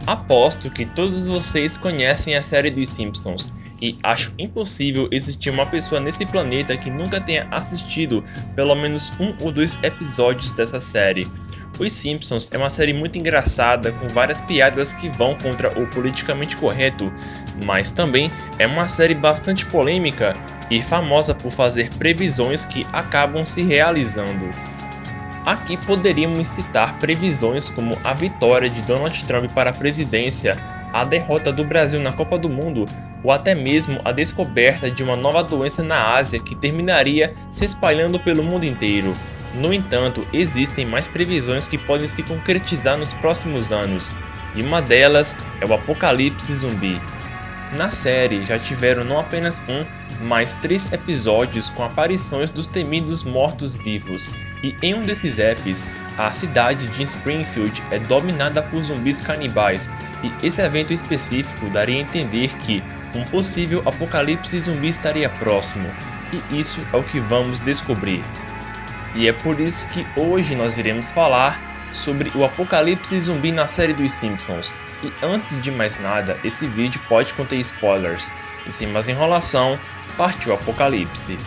Aposto que todos vocês conhecem a série dos Simpsons, e acho impossível existir uma pessoa nesse planeta que nunca tenha assistido pelo menos um ou dois episódios dessa série. Os Simpsons é uma série muito engraçada, com várias piadas que vão contra o politicamente correto, mas também é uma série bastante polêmica e famosa por fazer previsões que acabam se realizando. Aqui poderíamos citar previsões como a vitória de Donald Trump para a presidência, a derrota do Brasil na Copa do Mundo ou até mesmo a descoberta de uma nova doença na Ásia que terminaria se espalhando pelo mundo inteiro. No entanto, existem mais previsões que podem se concretizar nos próximos anos, e uma delas é o apocalipse zumbi. Na série já tiveram não apenas um, mas 3 episódios com aparições dos temidos mortos-vivos, e em um desses apps, a cidade de Springfield é dominada por zumbis canibais, e esse evento específico daria a entender que um possível apocalipse zumbi estaria próximo, e isso é o que vamos descobrir. E é por isso que hoje nós iremos falar sobre o apocalipse zumbi na série dos Simpsons. E antes de mais nada, esse vídeo pode conter spoilers. E sem mais enrolação, partiu o apocalipse.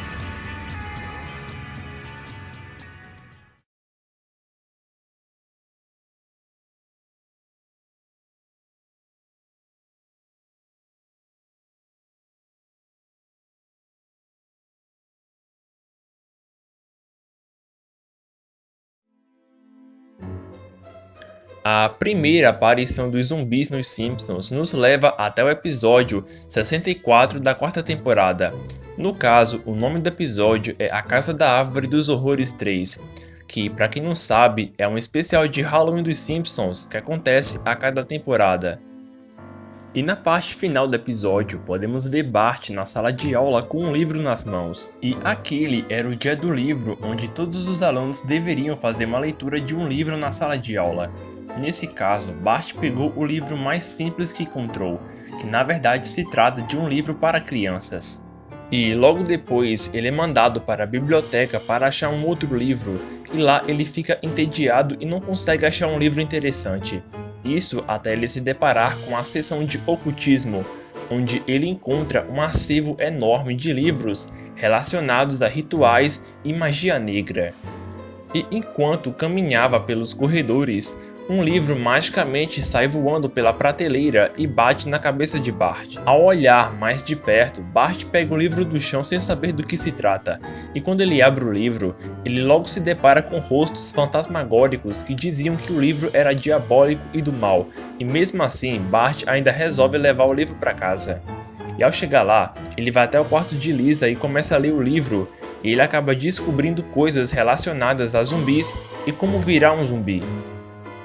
A primeira aparição dos zumbis nos Simpsons nos leva até o episódio 64 da quarta temporada. No caso, o nome do episódio é A Casa da Árvore dos Horrores 3, que, para quem não sabe, é um especial de Halloween dos Simpsons que acontece a cada temporada. E na parte final do episódio, podemos ver Bart na sala de aula com um livro nas mãos. E aquele era o dia do livro, onde todos os alunos deveriam fazer uma leitura de um livro na sala de aula. Nesse caso, Bart pegou o livro mais simples que encontrou, que na verdade se trata de um livro para crianças. E logo depois ele é mandado para a biblioteca para achar um outro livro, e lá ele fica entediado e não consegue achar um livro interessante. Isso até ele se deparar com a seção de ocultismo, onde ele encontra um acervo enorme de livros relacionados a rituais e magia negra. E enquanto caminhava pelos corredores, um livro magicamente sai voando pela prateleira e bate na cabeça de Bart. Ao olhar mais de perto, Bart pega o livro do chão sem saber do que se trata, e quando ele abre o livro, ele logo se depara com rostos fantasmagóricos que diziam que o livro era diabólico e do mal, e mesmo assim Bart ainda resolve levar o livro para casa. E ao chegar lá, ele vai até o quarto de Lisa e começa a ler o livro, e ele acaba descobrindo coisas relacionadas a zumbis e como virar um zumbi.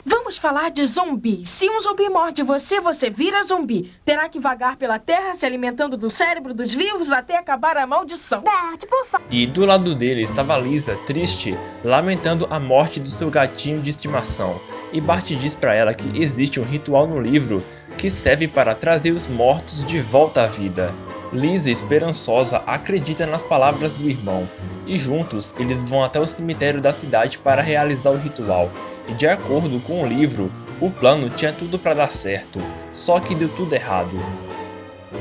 Vamos falar de zumbi. Se um zumbi morde você, você vira zumbi. Terá que vagar pela terra se alimentando do cérebro dos vivos até acabar a maldição. Bart, por favor. E do lado dele estava Lisa, triste, lamentando a morte do seu gatinho de estimação. E Bart diz para ela que existe um ritual no livro que serve para trazer os mortos de volta à vida. Lisa, esperançosa, acredita nas palavras do irmão, e juntos eles vão até o cemitério da cidade para realizar o ritual. E de acordo com o livro, o plano tinha tudo para dar certo, só que deu tudo errado.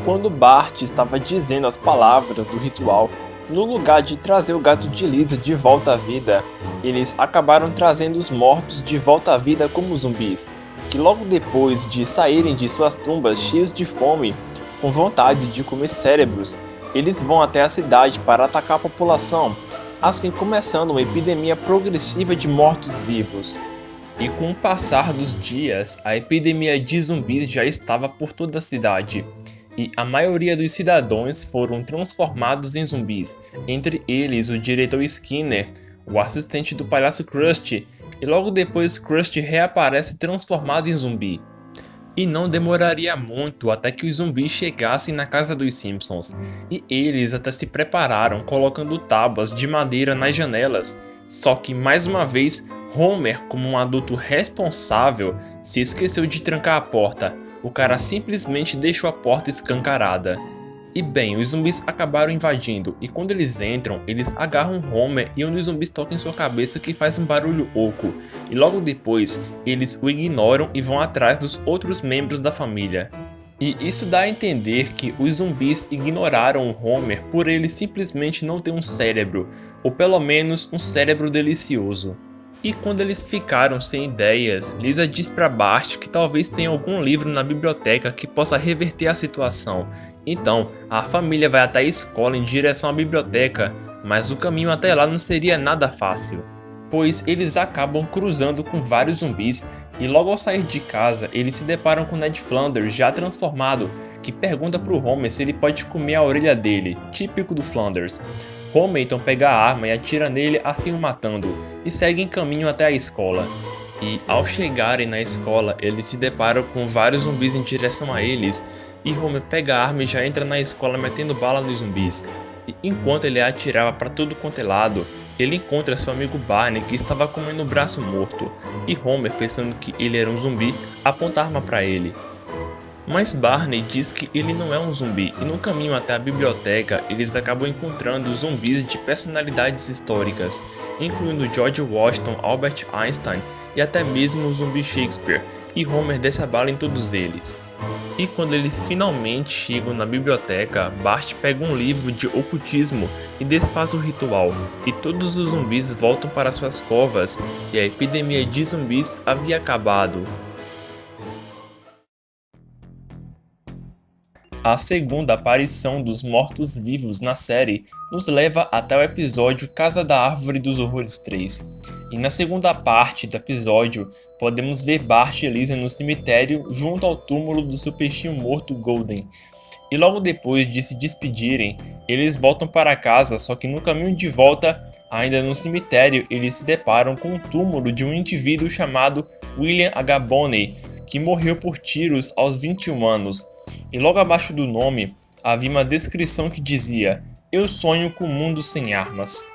Quando Bart estava dizendo as palavras do ritual, no lugar de trazer o gato de Lisa de volta à vida, eles acabaram trazendo os mortos de volta à vida como zumbis, que logo depois de saírem de suas tumbas cheios de fome, com vontade de comer cérebros, eles vão até a cidade para atacar a população, assim começando uma epidemia progressiva de mortos-vivos. E com o passar dos dias, a epidemia de zumbis já estava por toda a cidade, e a maioria dos cidadãos foram transformados em zumbis, entre eles o diretor Skinner, o assistente do palhaço Krusty, e logo depois Krusty reaparece transformado em zumbi. E não demoraria muito até que os zumbis chegassem na casa dos Simpsons, e eles até se prepararam colocando tábuas de madeira nas janelas, só que mais uma vez Homer, como um adulto responsável, se esqueceu de trancar a porta. O cara simplesmente deixou a porta escancarada. E bem, os zumbis acabaram invadindo, e quando eles entram, eles agarram Homer e um dos zumbis toca em sua cabeça que faz um barulho oco, e logo depois, eles o ignoram e vão atrás dos outros membros da família. E isso dá a entender que os zumbis ignoraram o Homer por ele simplesmente não ter um cérebro, ou pelo menos um cérebro delicioso. E quando eles ficaram sem ideias, Lisa diz para Bart que talvez tenha algum livro na biblioteca que possa reverter a situação. Então, a família vai até a escola em direção à biblioteca, mas o caminho até lá não seria nada fácil, pois eles acabam cruzando com vários zumbis e logo ao sair de casa eles se deparam com Ned Flanders já transformado, que pergunta pro Homer se ele pode comer a orelha dele, típico do Flanders. Homer então pega a arma e atira nele, assim o matando, e segue em caminho até a escola. E ao chegarem na escola, eles se deparam com vários zumbis em direção a eles, e Homer pega a arma e já entra na escola metendo bala nos zumbis. E enquanto ele atirava para tudo quanto é lado, ele encontra seu amigo Barney que estava comendo o braço morto, e Homer, pensando que ele era um zumbi, aponta a arma para ele. Mas Barney diz que ele não é um zumbi, e no caminho até a biblioteca eles acabam encontrando zumbis de personalidades históricas, incluindo George Washington, Albert Einstein e até mesmo o zumbi Shakespeare, e Homer desce a bala em todos eles. E quando eles finalmente chegam na biblioteca, Bart pega um livro de ocultismo e desfaz o ritual, e todos os zumbis voltam para suas covas, e a epidemia de zumbis havia acabado. A segunda aparição dos mortos-vivos na série nos leva até o episódio Casa da Árvore dos Horrores 3. E na segunda parte do episódio, podemos ver Bart e Lisa no cemitério junto ao túmulo do seu peixinho morto Golden. E logo depois de se despedirem, eles voltam para casa, só que no caminho de volta, ainda no cemitério, eles se deparam com o túmulo de um indivíduo chamado William H. Bonney, que morreu por tiros aos 21 anos. E logo abaixo do nome havia uma descrição que dizia: "Eu sonho com um mundo sem armas".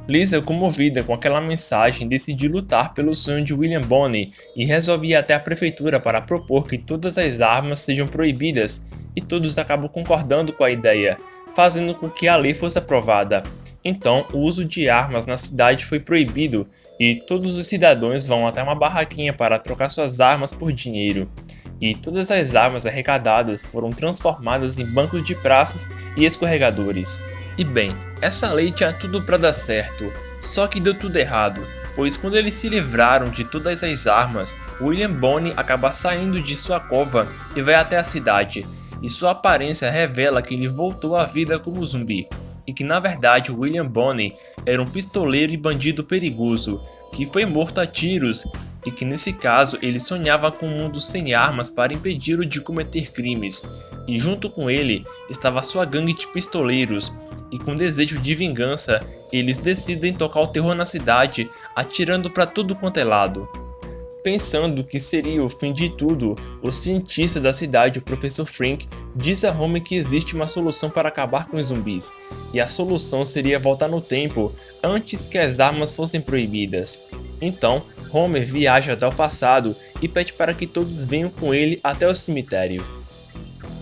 Lisa, comovida com aquela mensagem, decide lutar pelo sonho de William Bonney e resolve ir até a prefeitura para propor que todas as armas sejam proibidas, e todos acabam concordando com a ideia, fazendo com que a lei fosse aprovada. Então, o uso de armas na cidade foi proibido e todos os cidadãos vão até uma barraquinha para trocar suas armas por dinheiro. E todas as armas arrecadadas foram transformadas em bancos de praças e escorregadores. E bem, essa lei tinha tudo para dar certo, só que deu tudo errado, pois quando eles se livraram de todas as armas, William Bonney acaba saindo de sua cova e vai até a cidade, e sua aparência revela que ele voltou à vida como zumbi, e que na verdade William Bonney era um pistoleiro e bandido perigoso, que foi morto a tiros, e que nesse caso ele sonhava com um mundo sem armas para impedi-lo de cometer crimes, e junto com ele estava sua gangue de pistoleiros, e com desejo de vingança, eles decidem tocar o terror na cidade, atirando para tudo quanto é lado. Pensando que seria o fim de tudo, o cientista da cidade, o Professor Frink, diz a Homer que existe uma solução para acabar com os zumbis, e a solução seria voltar no tempo antes que as armas fossem proibidas. Então, Homer viaja até o passado e pede para que todos venham com ele até o cemitério.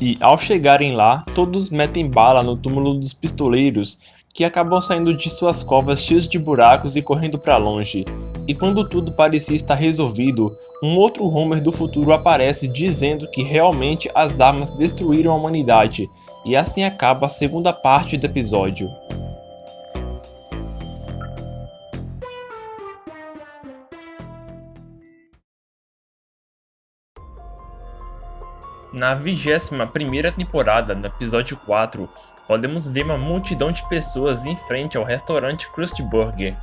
E ao chegarem lá, todos metem bala no túmulo dos pistoleiros, que acabam saindo de suas covas cheios de buracos e correndo para longe. E quando tudo parecia estar resolvido, um outro Homer do futuro aparece dizendo que realmente as armas destruíram a humanidade, e assim acaba a segunda parte do episódio. Na 21ª temporada, no episódio 4, podemos ver uma multidão de pessoas em frente ao restaurante Krusty Burger.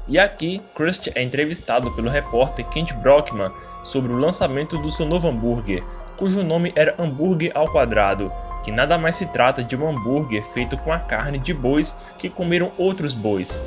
E aqui, Krusty é entrevistado pelo repórter Kent Brockman sobre o lançamento do seu novo hambúrguer, cujo nome era Hambúrguer ao Quadrado, que nada mais se trata de um hambúrguer feito com a carne de bois que comeram outros bois.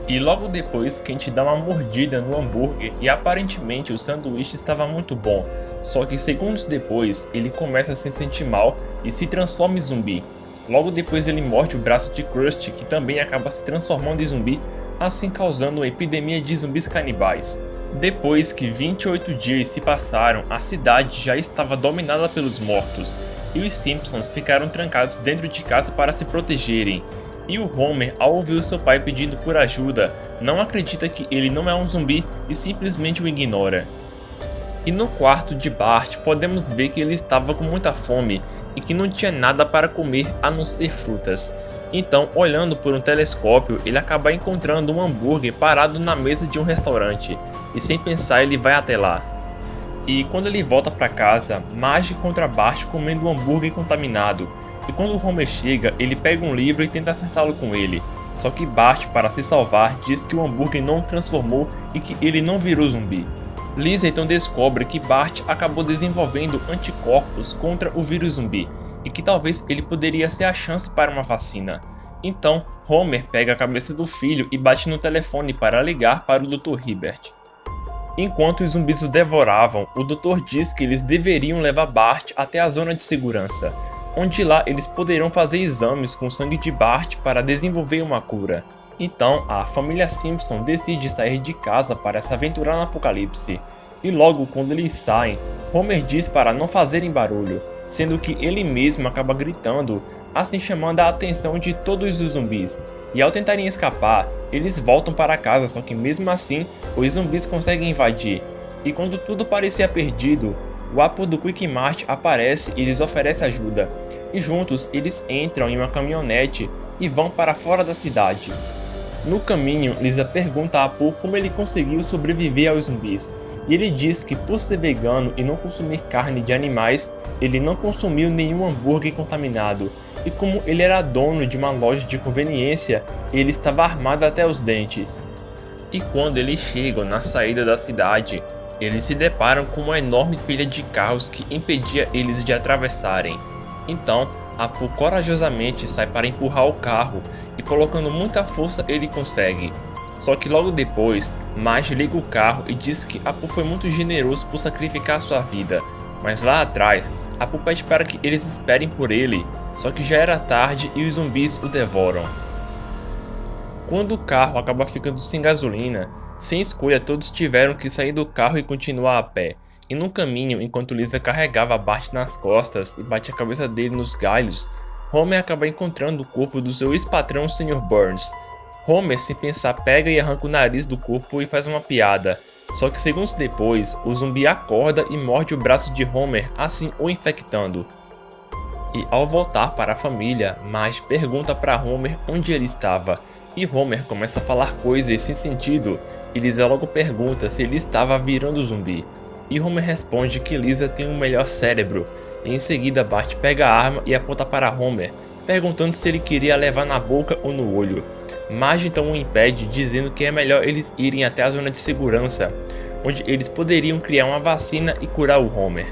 E logo depois, Kent dá uma mordida no hambúrguer e aparentemente o sanduíche estava muito bom, só que segundos depois ele começa a se sentir mal e se transforma em zumbi. Logo depois ele morde o braço de Krusty, que também acaba se transformando em zumbi, assim causando uma epidemia de zumbis canibais. Depois que 28 dias se passaram, a cidade já estava dominada pelos mortos, e os Simpsons ficaram trancados dentro de casa para se protegerem. E o Homer, ao ouvir o seu pai pedindo por ajuda, não acredita que ele não é um zumbi e simplesmente o ignora. E no quarto de Bart podemos ver que ele estava com muita fome e que não tinha nada para comer a não ser frutas. Então, olhando por um telescópio, ele acaba encontrando um hambúrguer parado na mesa de um restaurante, e sem pensar ele vai até lá. E quando ele volta para casa, Marge encontra Bart comendo um hambúrguer contaminado, e quando o Homer chega, ele pega um livro e tenta acertá-lo com ele. Só que Bart, para se salvar, diz que o hambúrguer não o transformou e que ele não virou zumbi. Lisa então descobre que Bart acabou desenvolvendo anticorpos contra o vírus zumbi e que talvez ele poderia ser a chance para uma vacina. Então, Homer pega a cabeça do filho e bate no telefone para ligar para o Dr. Hibbert. Enquanto os zumbis o devoravam, o Dr. diz que eles deveriam levar Bart até a zona de segurança, onde lá eles poderão fazer exames com o sangue de Bart para desenvolver uma cura. Então, a família Simpson decide sair de casa para se aventurar no apocalipse. E logo quando eles saem, Homer diz para não fazerem barulho, sendo que ele mesmo acaba gritando, assim chamando a atenção de todos os zumbis. E ao tentarem escapar, eles voltam para casa, só que mesmo assim, os zumbis conseguem invadir. E quando tudo parecia perdido, o Apu do Quick Mart aparece e lhes oferece ajuda. E juntos eles entram em uma caminhonete e vão para fora da cidade. No caminho, Lisa pergunta a Apu como ele conseguiu sobreviver aos zumbis, e ele diz que por ser vegano e não consumir carne de animais, ele não consumiu nenhum hambúrguer contaminado, e como ele era dono de uma loja de conveniência, ele estava armado até os dentes. E quando eles chegam na saída da cidade, eles se deparam com uma enorme pilha de carros que impedia eles de atravessarem. Então, Apu corajosamente sai para empurrar o carro e colocando muita força ele consegue. Só que logo depois, Marge liga o carro e diz que Apu foi muito generoso por sacrificar sua vida. Mas lá atrás, Apu pede para que eles esperem por ele, só que já era tarde e os zumbis o devoram. Quando o carro acaba ficando sem gasolina, sem escolha todos tiveram que sair do carro e continuar a pé. E no caminho, enquanto Lisa carregava Bart nas costas e bate a cabeça dele nos galhos, Homer acaba encontrando o corpo do seu ex-patrão Sr. Burns. Homer, sem pensar, pega e arranca o nariz do corpo e faz uma piada. Só que segundos depois, o zumbi acorda e morde o braço de Homer, assim o infectando. E ao voltar para a família, Marge pergunta para Homer onde ele estava. E Homer começa a falar coisas sem sentido, e Lisa logo pergunta se ele estava virando zumbi. E Homer responde que Lisa tem um melhor cérebro, e em seguida Bart pega a arma e aponta para Homer, perguntando se ele queria levar na boca ou no olho. Marge então o impede, dizendo que é melhor eles irem até a zona de segurança, onde eles poderiam criar uma vacina e curar o Homer.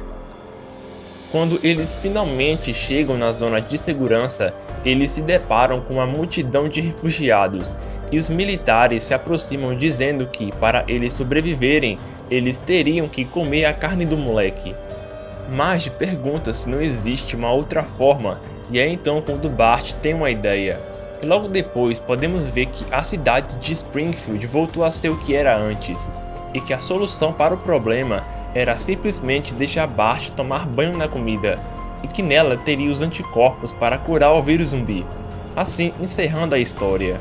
Quando eles finalmente chegam na zona de segurança, eles se deparam com uma multidão de refugiados, e os militares se aproximam dizendo que, para eles sobreviverem, eles teriam que comer a carne do moleque. Marge pergunta se não existe uma outra forma, e é então quando Bart tem uma ideia. E logo depois podemos ver que a cidade de Springfield voltou a ser o que era antes, e que a solução para o problema era simplesmente deixar Bart tomar banho na comida, e que nela teria os anticorpos para curar o vírus zumbi, assim encerrando a história.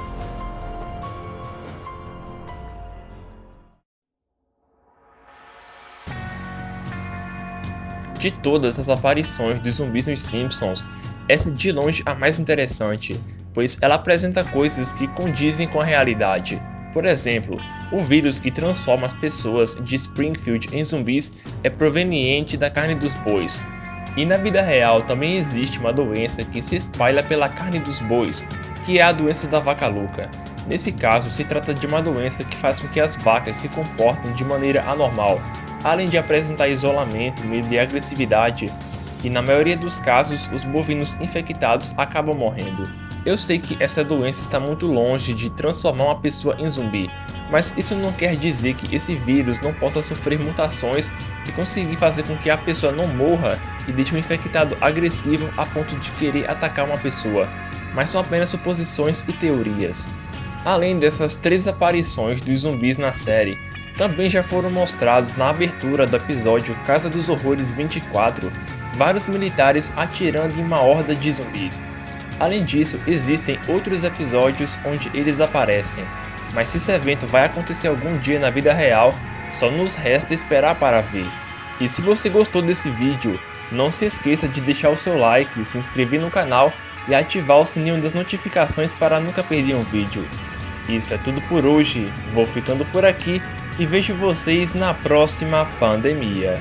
De todas as aparições dos zumbis nos Simpsons, essa é de longe a mais interessante, pois ela apresenta coisas que condizem com a realidade. Por exemplo, o vírus que transforma as pessoas de Springfield em zumbis é proveniente da carne dos bois. E na vida real também existe uma doença que se espalha pela carne dos bois, que é a doença da vaca louca. Nesse caso, se trata de uma doença que faz com que as vacas se comportem de maneira anormal, além de apresentar isolamento, medo e agressividade, e na maioria dos casos os bovinos infectados acabam morrendo. Eu sei que essa doença está muito longe de transformar uma pessoa em zumbi, mas isso não quer dizer que esse vírus não possa sofrer mutações e conseguir fazer com que a pessoa não morra e deixe um infectado agressivo a ponto de querer atacar uma pessoa, mas são apenas suposições e teorias. Além dessas 3 aparições dos zumbis na série, também já foram mostrados na abertura do episódio Casa dos Horrores 24, vários militares atirando em uma horda de zumbis. Além disso, existem outros episódios onde eles aparecem, mas se esse evento vai acontecer algum dia na vida real, só nos resta esperar para ver. E se você gostou desse vídeo, não se esqueça de deixar o seu like, se inscrever no canal e ativar o sininho das notificações para nunca perder um vídeo. Isso é tudo por hoje, vou ficando por aqui e vejo vocês na próxima pandemia.